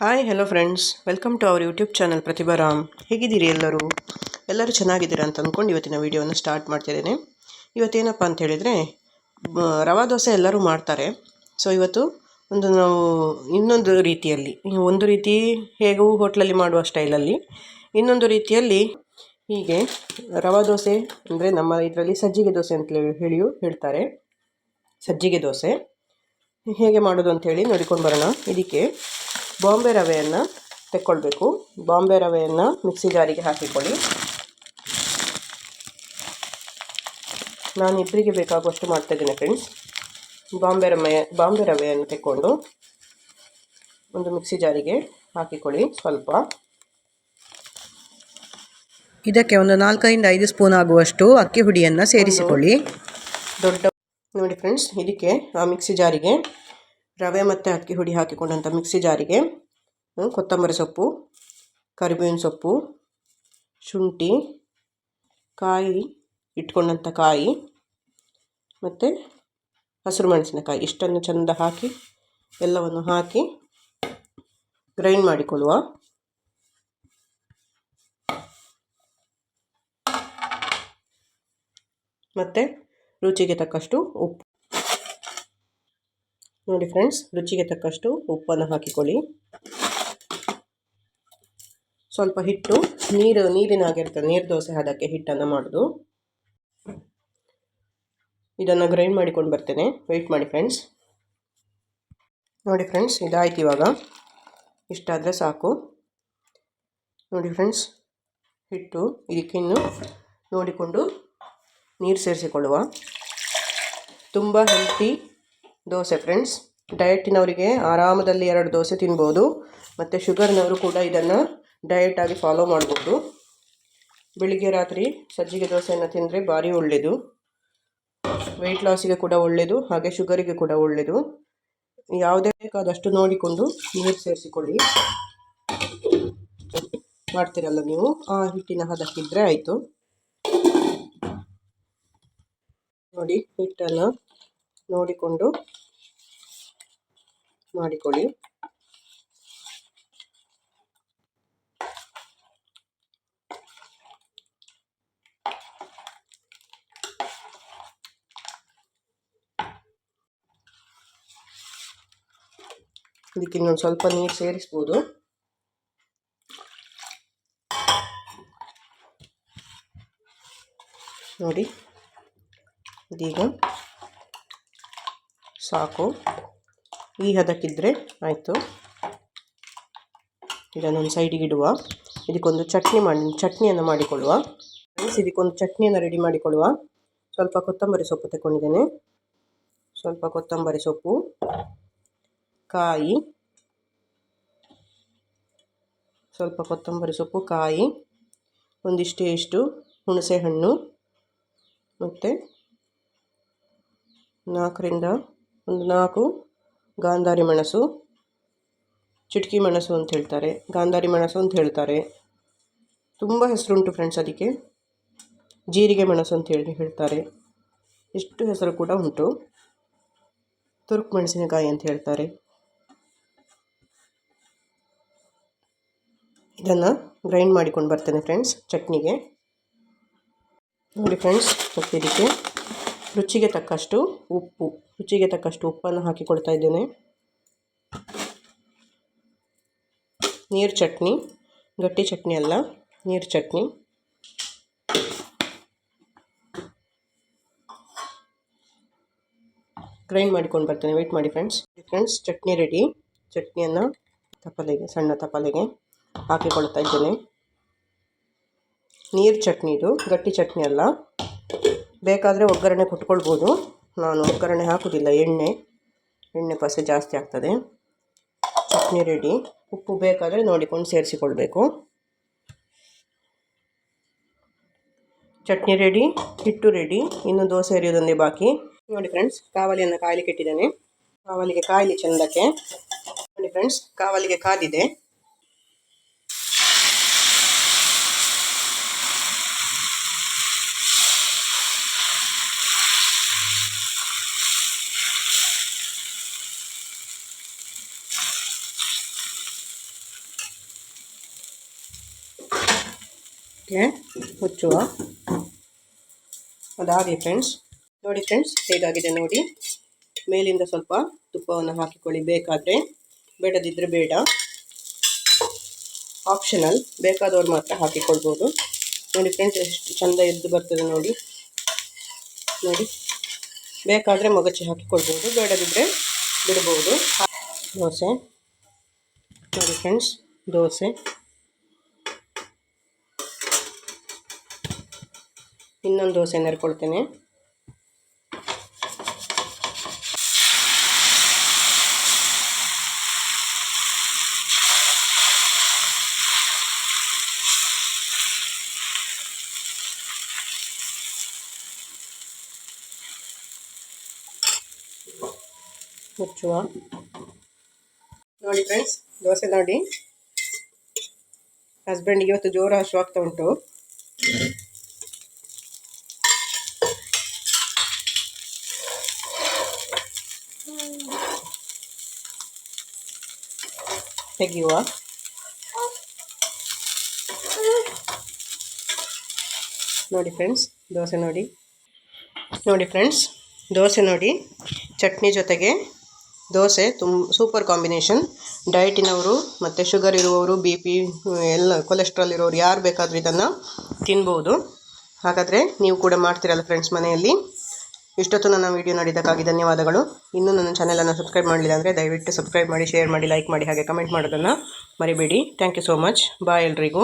Hi hello friends, welcome to our YouTube channel Pratibha Ram. ಹೇಗಿದ್ದೀರಿ ಎಲ್ಲರೂ ಚೆನ್ನಾಗಿದ್ದೀರಾ ಅಂತ ಅಂದ್ಕೊಂಡು ಇವತ್ತಿನ ವೀಡಿಯೋನ ಸ್ಟಾರ್ಟ್ ಮಾಡ್ತಿದ್ದೇನೆ. ಇವತ್ತೇನಪ್ಪ ಅಂತ ಹೇಳಿದರೆ, ರವಾ ದೋಸೆ ಎಲ್ಲರೂ ಮಾಡ್ತಾರೆ. ಸೊ ಇವತ್ತು ನಾವು ಇನ್ನೊಂದು ರೀತಿಯಲ್ಲಿ, ಒಂದು ರೀತಿ ಹೇಗೂ ಹೋಟ್ಲಲ್ಲಿ ಮಾಡುವ ಸ್ಟೈಲಲ್ಲಿ, ಇನ್ನೊಂದು ರೀತಿಯಲ್ಲಿ ಹೀಗೆ ರವಾ ದೋಸೆ ಅಂದರೆ ನಮ್ಮ ಇದರಲ್ಲಿ ಸಜ್ಜಿಗೆ ದೋಸೆ ಅಂತ ಹೇಳ್ತಾರೆ. ಸಜ್ಜಿಗೆ ದೋಸೆ ಹೇಗೆ ಮಾಡೋದು ಅಂಥೇಳಿ ನೋಡಿಕೊಂಡು ಬರೋಣ. ಇದಕ್ಕೆ ಬಾಂಬೆ ರವೆಯನ್ನು ತೆಕ್ಕೊಳ್ಬೇಕು. ಬಾಂಬೆ ರವೆಯನ್ನು ಮಿಕ್ಸಿ ಜಾರಿಗೆ ಹಾಕಿಕೊಳ್ಳಿ. ನಾನು ಇಬ್ಬರಿಗೆ ಬೇಕಾಗುವಷ್ಟು ಮಾಡ್ತಾಯಿದ್ದೇನೆ ಫ್ರೆಂಡ್ಸ್. ಬಾಂಬೆ ರವೆಯನ್ನು ತೆಕ್ಕೊಂಡು ಒಂದು ಮಿಕ್ಸಿ ಜಾರಿಗೆ ಹಾಕಿಕೊಳ್ಳಿ. ಸ್ವಲ್ಪ ಇದಕ್ಕೆ ಒಂದು 4-5 ಸ್ಪೂನ್ ಆಗುವಷ್ಟು ಅಕ್ಕಿ ಹುಡಿಯನ್ನು ಸೇರಿಸಿಕೊಳ್ಳಿ. ದೊಡ್ಡ ನೋಡಿ ಫ್ರೆಂಡ್ಸ್, ಇದಕ್ಕೆ ಆ ಮಿಕ್ಸಿ ಜಾರಿಗೆ ರವೆ ಮತ್ತು ಅಕ್ಕಿ ಹುಡಿ ಹಾಕಿಕೊಂಡಂಥ ಮಿಕ್ಸಿ ಜಾರಿಗೆ ಕೊತ್ತಂಬರಿ ಸೊಪ್ಪು, ಕರಿಬೇವಿನ ಸೊಪ್ಪು, ಶುಂಠಿ, ಕಾಯಿ ಇಟ್ಕೊಂಡಂಥ ಕಾಯಿ ಮತ್ತು ಹಸಿರು ಮೆಣಸಿನಕಾಯಿ ಇಷ್ಟನ್ನು ಚೆಂದ ಹಾಕಿ ಎಲ್ಲವನ್ನು ಹಾಕಿ ಗ್ರೈಂಡ್ ಮಾಡಿಕೊಳ್ಳುವ. ಮತ್ತು ರುಚಿಗೆ ತಕ್ಕಷ್ಟು ಉಪ್ಪು ನೋಡಿ ಫ್ರೆಂಡ್ಸ್, ರುಚಿಗೆ ತಕ್ಕಷ್ಟು ಉಪ್ಪನ್ನು ಹಾಕಿಕೊಳ್ಳಿ. ಸ್ವಲ್ಪ ಹಿಟ್ಟು ನೀರಿನಾಗಿರ್ತದೆ, ನೀರು ದೋಸೆ ಅದಕ್ಕೆ ಹಿಟ್ಟನ್ನು ಮಾಡೋದು. ಇದನ್ನು ಗ್ರೈಂಡ್ ಮಾಡಿಕೊಂಡು ಬರ್ತೇನೆ, ವೆಯ್ಟ್ ಮಾಡಿ ಫ್ರೆಂಡ್ಸ್. ನೋಡಿ ಫ್ರೆಂಡ್ಸ್, ಇದಾಯ್ತು. ಇವಾಗ ಇಷ್ಟಾದರೆ ಸಾಕು. ನೋಡಿ ಫ್ರೆಂಡ್ಸ್, ಹಿಟ್ಟು ಇದಕ್ಕಿನ್ನು ನೋಡಿಕೊಂಡು ನೀರು ಸೇರಿಸಿಕೊಳ್ಳುವ. ತುಂಬ ಹೆಲ್ತಿ ದೋಸೆ ಫ್ರೆಂಡ್ಸ್. ಡಯಟಿನವರಿಗೆ ಆರಾಮದಲ್ಲಿ 2 ದೋಸೆ ತಿನ್ಬೋದು. ಮತ್ತು ಶುಗರ್ನವರು ಕೂಡ ಇದನ್ನು ಡಯಟಾಗಿ ಫಾಲೋ ಮಾಡ್ಬೋದು. ಬೆಳಿಗ್ಗೆ ರಾತ್ರಿ ಸಜ್ಜಿಗೆ ದೋಸೆಯನ್ನು ತಿಂದರೆ ಭಾರಿ ಒಳ್ಳೆಯದು. ವೆಯ್ಟ್ ಲಾಸಿಗೆ ಕೂಡ ಒಳ್ಳೆಯದು, ಹಾಗೆ ಶುಗರಿಗೆ ಕೂಡ ಒಳ್ಳೆಯದು. ಯಾವುದೇ ಬೇಕಾದಷ್ಟು ನೋಡಿಕೊಂಡು ನೀರು ಸೇರಿಸಿಕೊಳ್ಳಿ. ಮಾಡ್ತೀರಲ್ಲ ನೀವು, ಆ ಹಿಟ್ಟಿನ ಹದಕ್ಕಿದ್ರೆ ಆಯಿತು. ನೋಡಿ, ಹಿಟ್ಟನ್ನು ನೋಡಿಕೊಂಡು ಮಾಡಿಕೊಳ್ಳಿ. ಇದಕ್ಕೆ ಇನ್ನೊಂದು ಸ್ವಲ್ಪ ನೀರು ಸೇರಿಸ್ಬೋದು. ನೋಡಿ, ಇದೀಗ ಸಾಕು. ಈ ಹದಕ್ಕಿದ್ರೆ ಆಯಿತು. ಇದನ್ನೊಂದು ಸೈಡಿಗೆ ಇಡುವ. ಇದಕ್ಕೊಂದು ಚಟ್ನಿಯನ್ನು ಮಾಡಿಕೊಳ್ಳುವ. ಇದಕ್ಕೊಂದು ಚಟ್ನಿಯನ್ನು ರೆಡಿ ಮಾಡಿಕೊಳ್ಳುವ. ಸ್ವಲ್ಪ ಕೊತ್ತಂಬರಿ ಸೊಪ್ಪು ತಗೊಂಡಿದ್ದೇನೆ. ಸ್ವಲ್ಪ ಕೊತ್ತಂಬರಿ ಸೊಪ್ಪು, ಕಾಯಿ, ಸ್ವಲ್ಪ ಕೊತ್ತಂಬರಿ ಸೊಪ್ಪು, ಕಾಯಿ, ಒಂದಿಷ್ಟು ಹುಣಸೆ ಹಣ್ಣು, ಮತ್ತು 4 ಗಾಂಧಾರಿ ಮೆಣಸು, ಚಿಟಕಿ ಮೆಣಸು ಅಂತ ಹೇಳ್ತಾರೆ, ಗಾಂಧಾರಿ ಮೆಣಸು ಅಂತ ಹೇಳ್ತಾರೆ. ತುಂಬ ಹೆಸರುಂಟು ಫ್ರೆಂಡ್ಸ್ ಅದಕ್ಕೆ. ಜೀರಿಗೆ ಮೆಣಸು ಅಂತ ಹೇಳ್ತಾರೆ. ಇಷ್ಟು ಹೆಸರು ಕೂಡ ಉಂಟು. ತುರ್ಕು ಮೆಣಸಿನಕಾಯಿ ಅಂತ ಹೇಳ್ತಾರೆ. ಇದನ್ನು ಗ್ರೈಂಡ್ ಮಾಡಿಕೊಂಡು ಬರ್ತೇನೆ ಫ್ರೆಂಡ್ಸ್ ಚಟ್ನಿಗೆ. ನೋಡಿ ಫ್ರೆಂಡ್ಸ್, ಮತ್ತು ಇದಕ್ಕೆ ರುಚಿಗೆ ತಕ್ಕಷ್ಟು ಉಪ್ಪನ್ನು ಹಾಕಿಕೊಳ್ತಾ ಇದ್ದೇನೆ. ನೀರು ಚಟ್ನಿ, ಗಟ್ಟಿ ಚಟ್ನಿ ಅಲ್ಲ, ನೀರು ಚಟ್ನಿ. ಗ್ರೈಂಡ್ ಮಾಡಿಕೊಂಡು ಬರ್ತೇನೆ, ವೆಯ್ಟ್ ಮಾಡಿ ಫ್ರೆಂಡ್ಸ್. ಚಟ್ನಿ ರೆಡಿ. ಚಟ್ನಿಯನ್ನು ಸಣ್ಣ ತಪ್ಪಲೆಗೆ ಹಾಕಿಕೊಳ್ತಾ ಇದ್ದೇನೆ. ನೀರು ಚಟ್ನಿ, ಇದು ಗಟ್ಟಿ ಚಟ್ನಿ ಅಲ್ಲ. ಬೇಕಾದರೆ ಒಗ್ಗರಣೆ ಕೊಟ್ಕೊಳ್ಬೋದು. ನಾನು ಒಗ್ಗರಣೆ ಹಾಕೋದಿಲ್ಲ, ಎಣ್ಣೆ ಪಸೆ ಜಾಸ್ತಿ ಆಗ್ತದೆ. ಚಟ್ನಿ ರೆಡಿ. ಉಪ್ಪು ಬೇಕಾದರೆ ನೋಡಿಕೊಂಡು ಸೇರಿಸಿಕೊಳ್ಬೇಕು. ಚಟ್ನಿ ರೆಡಿ, ಹಿಟ್ಟು ರೆಡಿ. ಇನ್ನು ದೋಸೆ ಎರಿಯೋದೊಂದೇ ಬಾಕಿ. ನೋಡಿ ಫ್ರೆಂಡ್ಸ್, ಕಾವಲಿಯನ್ನು ಕಾಯಲಿಕ್ಕೆ ಇಟ್ಟಿದ್ದೇನೆ. ಕಾವಲಿಗೆ ಕಾಯಲಿ ಚೆಂದಕ್ಕೆ. ನೋಡಿ ಫ್ರೆಂಡ್ಸ್, ಕಾವಲಿಗೆ ಕಾದಿದೆ. ಓಕೆ, ಮುಚ್ಚುವ. ಅದಾಗಲಿ ಫ್ರೆಂಡ್ಸ್. ನೋಡಿ ಫ್ರೆಂಡ್ಸ್, ಹೇಗಾಗಿದೆ ನೋಡಿ. ಮೇಲಿಂದ ಸ್ವಲ್ಪ ತುಪ್ಪವನ್ನು ಹಾಕಿಕೊಳ್ಳಿ ಬೇಕಾದರೆ, ಬೇಡದಿದ್ದರೆ ಬೇಡ, ಆಪ್ಷನಲ್. ಬೇಕಾದವ್ರು ಮಾತ್ರ ಹಾಕಿಕೊಳ್ಬೋದು. ನೋಡಿ ಫ್ರೆಂಡ್ಸ್, ಎಷ್ಟು ಚೆಂದ ಎದ್ದು ಬರ್ತದೆ ನೋಡಿ. ಬೇಕಾದರೆ ಮೊಗಚಿ ಹಾಕಿಕೊಳ್ಬೋದು, ಬೇಡದಿದ್ದರೆ ಬಿಡ್ಬೋದು. ದೋಸೆ ನೋಡಿ ಫ್ರೆಂಡ್ಸ್, ದೋಸೆ. ಇನ್ನೊಂದು ದೋಸೆ ನೆರ್ಕೊಳ್ತೇನೆ. ಮುಚ್ಚುವ. ನೋಡಿ ಫ್ರೆಂಡ್ಸ್, ದೋಸೆ ನೋಡಿ. ಹಸ್ಬೆಂಡಿಗೆ ಇವತ್ತು ಜೋರು ಹಸಿವಾಗ್ತಾ ಉಂಟು. ತೆಗೆಯುವ. ನೋಡಿ ಫ್ರೆಂಡ್ಸ್, ದೋಸೆ ನೋಡಿ. ಫ್ರೆಂಡ್ಸ್, ದೋಸೆ ನೋಡಿ. ಚಟ್ನಿ ಜೊತೆಗೆ ದೋಸೆ ಸೂಪರ್ ಕಾಂಬಿನೇಷನ್. ಡಯಟಿನವರು ಮತ್ತು ಶುಗರ್ ಇರುವವರು, BP ಎಲ್ಲ ಕೊಲೆಸ್ಟ್ರಾಲ್ ಇರೋರು ಯಾರು ಬೇಕಾದರೂ ಇದನ್ನು ತಿನ್ಬೋದು. ಹಾಗಾದರೆ ನೀವು ಕೂಡ ಮಾಡ್ತೀರಲ್ಲ ಫ್ರೆಂಡ್ಸ್ ಮನೆಯಲ್ಲಿ. ಇಷ್ಟೊತ್ತು ನನ್ನ ವೀಡಿಯೋ ನೋಡಿದ್ದಕ್ಕಾಗಿ ಧನ್ಯವಾದಗಳು. ಇನ್ನೂ ನನ್ನ ಚಾನಲನ್ನು ಸಬ್ಸ್ಕ್ರೈಬ್ ಮಾಡಲಿಲ್ಲ ಅಂದರೆ ದಯವಿಟ್ಟು ಸಬ್ಸ್ಕ್ರೈಬ್ ಮಾಡಿ, ಶೇರ್ ಮಾಡಿ, ಲೈಕ್ ಮಾಡಿ, ಹಾಗೆ ಕಮೆಂಟ್ ಮಾಡೋದನ್ನು ಮರಿಬೇಡಿ. Thank you so much. Bye ಎಲ್ರಿಗೂ.